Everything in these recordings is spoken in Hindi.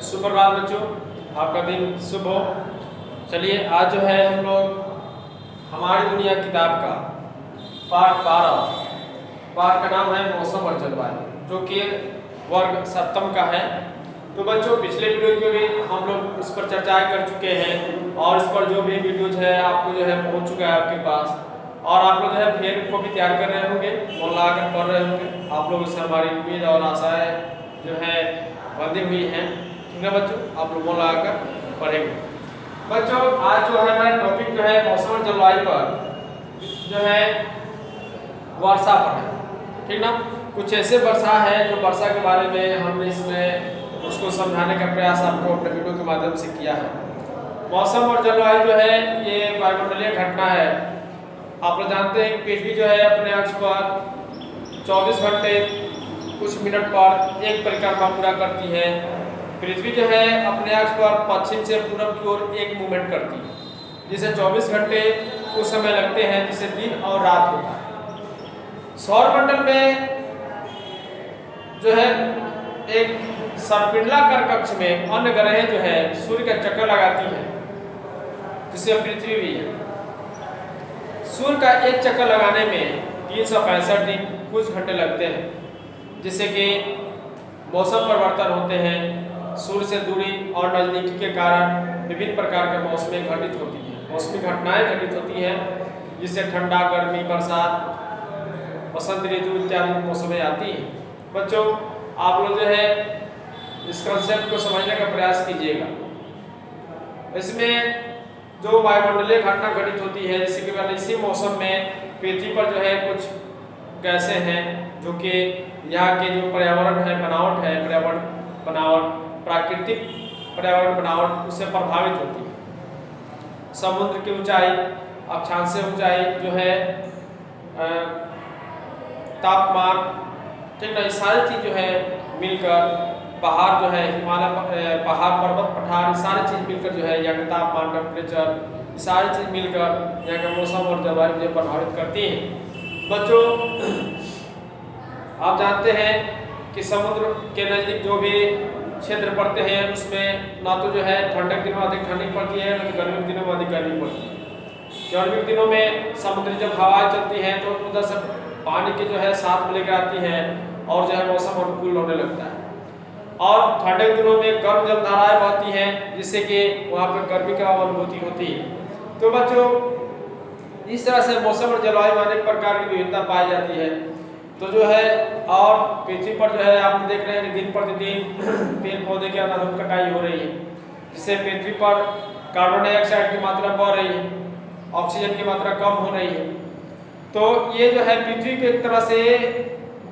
सुप्रभात बच्चों, आपका दिन शुभ हो। चलिए आज जो है हम लोग हमारी दुनिया किताब का पाठ 12 पाठ का नाम है मौसम और जलवायु, जो कि वर्ग 7 का है। तो बच्चों पिछले वीडियो में भी हम लोग इस पर चर्चाएं कर चुके हैं और इस पर जो भी वीडियोज है आपको जो है पहुंच चुका है आपके पास, और आप लोग जो है फिर को भी तैयार कर रहे होंगे, मन लगाकर पढ़ रहे होंगे। आप लोगों से हमारी उम्मीद और आशाएं जो है बंधी हुई हैं। ठीक है बच्चों, आप लोग मन लगाकर पढ़ेंगे। बच्चों आज जो है हमारा टॉपिक जो है मौसम और जलवायु पर जो है वर्षा पर है। ठीक ना, कुछ ऐसे वर्षा है जो वर्षा के बारे में हमने इसमें उसको समझाने का प्रयास आपको अपने वीडियो के माध्यम से किया है। मौसम और जलवायु जो है ये वायुमंडलीय घटना है। आप लोग जानते हैं कि पृथ्वी जो है अपने अक्ष पर 24 घंटे कुछ मिनट पर एक परिक्रमा पूरा करती है। पृथ्वी जो है अपने अक्ष पर पश्चिम से पूर्व की ओर एक मूवमेंट करती है, जिसे 24 घंटे कुछ समय लगते हैं, जिसे दिन और रात होता है। सौरमंडल में जो है एक सर्पिंडलाकार कक्ष में अन्य ग्रह जो है सूर्य का चक्कर लगाती है, जिसे पृथ्वी भी है। सूर्य का एक चक्कर लगाने में 365 दिन कुछ घंटे लगते हैं, जिससे कि मौसम परिवर्तन होते हैं। सूर्य से दूरी और नजदीकी के कारण विभिन्न प्रकार के मौसमें घटित होती हैं, मौसमी घटनाएं घटित होती हैं, जिससे ठंडा, गर्मी, बरसात, बसंत ऋतु इत्यादि मौसमें आती हैं। बच्चों आप लोग जो है इस कंसेप्ट को समझने का प्रयास कीजिएगा। इसमें जो वायुमंडलीय घटना घटित होती है, जैसे कि इसी मौसम में पृथ्वी पर जो है कुछ गैसें हैं जो कि यहाँ के जो पर्यावरण है, बनावट है, पर्यावरण बनावट, प्राकृतिक पर्यावरण बनावट उससे प्रभावित होती है। समुद्र की ऊंचाई, अक्षांशीय ऊंचाई जो है, तापमान, ठीक ना, ये सारी चीज़ जो है मिलकर, पहाड़ जो है, हिमालय पहाड़, पर्वत, पठार, ये सारी चीज़ मिलकर जो है यहाँ का तापमान, टेम्परेचर, ये सारी चीज़ मिलकर यहाँ का मौसम और जलवायु को प्रभावित करती हैं। बच्चों आप जानते हैं कि समुद्र के नज़दीक जो भी क्षेत्र पड़ते हैं उसमें ना तो जो है ठंडक दिनों में अधिक ठंडी पड़ती है, ना तो गर्मी के दिनों में अधिक गर्मी पड़ती है। गर्मी के दिनों में समुद्री जब हवाएं चलती हैं तो उधर से पानी के जो है साथ में लेकर आती हैं और जो है मौसम अनुकूल होने लगता है। और ठंडे के दिनों में गर्म जलधाराएं बहती हैं, जिससे कि वहाँ पर गर्मी की अनुभूति होती है। तो बच्चों इस तरह से मौसम और जलवायु में अनेक प्रकार की विभिन्नता पाई जाती है। तो जो है और पृथ्वी पर जो है आप देख रहे हैं कि दिन प्रतिदिन पेड़ पौधे की अनावश्यक कटाई हो रही है, जिससे पृथ्वी पर कार्बन डाइऑक्साइड की मात्रा बढ़ रही है, ऑक्सीजन की मात्रा कम हो रही है। तो ये जो है पृथ्वी के एक तरह से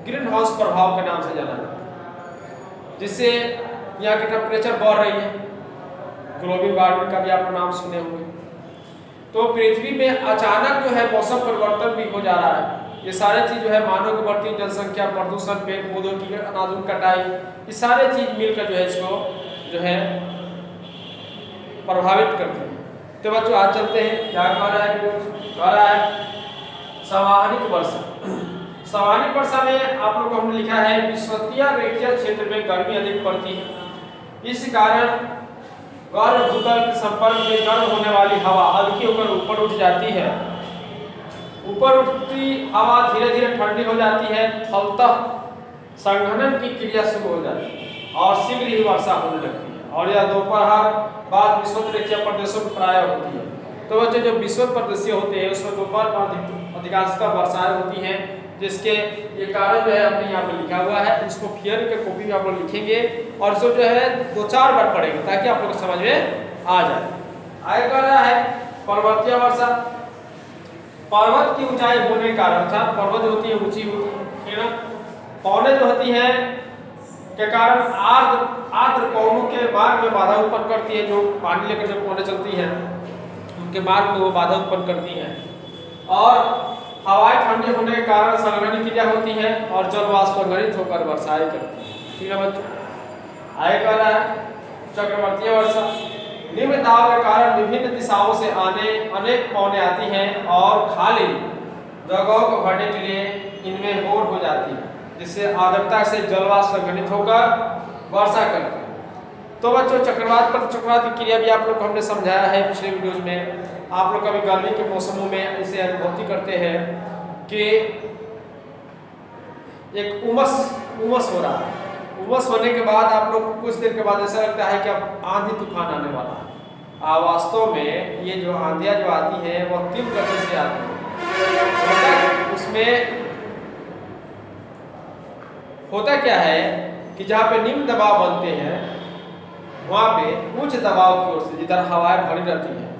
ग्रीन हाउस प्रभाव के नाम से जाना जाता है, जिससे यहाँ की टेम्परेचर बढ़ रही है। ग्लोबल वार्मिंग का भी आप नाम सुने होंगे। तो पृथ्वी में अचानक जो है मौसम परिवर्तन भी हो जा रहा है। ये सारे चीज़ जो है मानव की बढ़ती जनसंख्या, प्रदूषण, पेड़ पौधों की अनावश्यक कटाई, ये सारे चीज़ मिलकर जो है इसको जो है प्रभावित करती है। तो बच्चों आज चलते हैं, क्या कह रहा है सामान्यिक वर्षा। सामान्यिक वर्षा में आप लोगों को हमने लिखा है विषुवतीय रेखीय क्षेत्र में गर्मी अधिक पड़ती है। इस कारण गर्म भूतल के संपर्क में गर्म होने वाली हवा हल्की होकर ऊपर उठ जाती है। ऊपर उठती हवा धीरे धीरे ठंडी हो जाती है, फलतः संघनन की क्रिया शुरू हो जाती है और शीघ्र ही वर्षा होने लगती है। और यह दोपहर बाद विषुवत रेखीय प्रदेशों में प्राय होती है। तो बच्चे जो विषुवत प्रदेश होते हैं उसमें दोपहर में अधिकांशतः वर्षाएं होती हैं, जिसके ये कारण जो है हमने यहाँ पे लिखा हुआ है। इसको फियर के कॉपी में आप लोग लिखेंगे और इसको जो है 2-4 बार पढ़ेंगे ताकि आप लोग को समझ में आ जाए। आगे कह रहा है पर्वतीय वर्षा। पर्वत की ऊंचाई होने के कारण, अर्थात पर्वत जो होती है ऊंची होती है ना, पौने जो होती है के कारण आर्द्र पौनों के मार्ग में बाधा उत्पन्न करती है। जो पानी लेकर जब पौने चलती हैं उनके मार्ग में वो बाधा उत्पन्न करती हैं, और हवाएं ठंडे होने के कारण संघनन क्रिया होती है और जल वाष्प संघनित होकर वर्षाएं करती है। ठीक है बच्चों, आगे कह रहा है चक्रवर्तीय वर्षा। निम्न दाब के कारण विभिन्न दिशाओं से आने अनेक पौने आती हैं और खाली जगहों को भरने के लिए इनमें होड़ हो जाती है, जिससे आर्द्रता से जल वाष्प संघनित होकर वर्षा करती है। तो बच्चों चक्रवात पर चक्रवात की क्रिया भी आप लोग को हमने समझाया है पिछले वीडियोज में। आप लोग कभी गर्मी के मौसमों में इसे अनुभूति करते हैं कि एक उमस हो रहा है। उमस होने के बाद आप लोग को कुछ देर के बाद ऐसा लगता है कि अब आंधी तूफान आने वाला है। वास्तव में ये जो आंधियाँ जो आती हैं वह तीव्र गति से आती है। उसमें होता क्या है कि जहाँ पे निम्न दबाव बनते हैं वहाँ पे उच्च दबाव की ओर से जिधर हवाएं भरी रहती हैं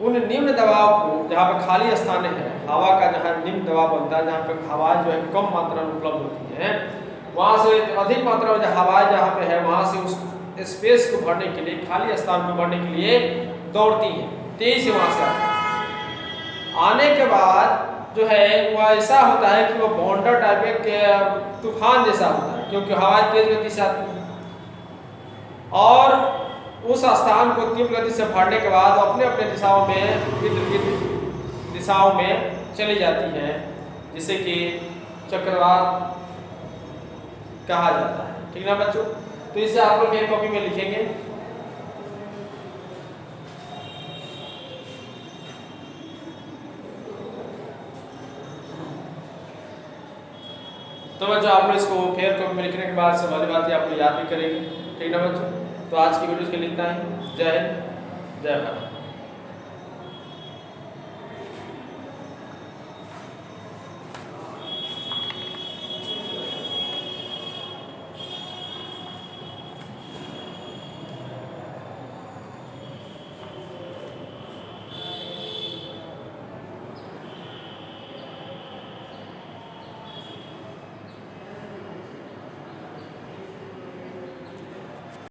उन निम्न दबाव को, जहाँ पे खाली स्थान है हवा का, जहाँ निम्न दबाव बनता है, जहाँ पे हवाएं जो है कम मात्रा में उपलब्ध होती हैं, वहाँ से अधिक मात्रा में हवाएं जहाँ पे है वहाँ से उस स्पेस को भरने के लिए, खाली स्थान को भरने के लिए दौड़ती हैं, तेजी से वहाँ से आने के बाद जो है वह ऐसा होता है कि वो बाउंडर टाइप के तूफान जैसा होता है, क्योंकि हवाएं तेज गति से आती हैं और उस स्थान को तीव्र गति से भरने के बाद अपने अपने दिशाओं में चली जाती है, जिसे कि चक्रवात कहा जाता है। ठीक ना बच्चों? तो इसे आप लोग एक कॉपी में लिखेंगे। तो बच्चों आप लोग इसको फेयर कॉपी में लिखने के बाद सब वाली बातें आप लोग याद भी करेंगे। ठीक ना बच्चों? तो आज की वीडियो के लिए इतना ही। जय हिंद, जय भारत।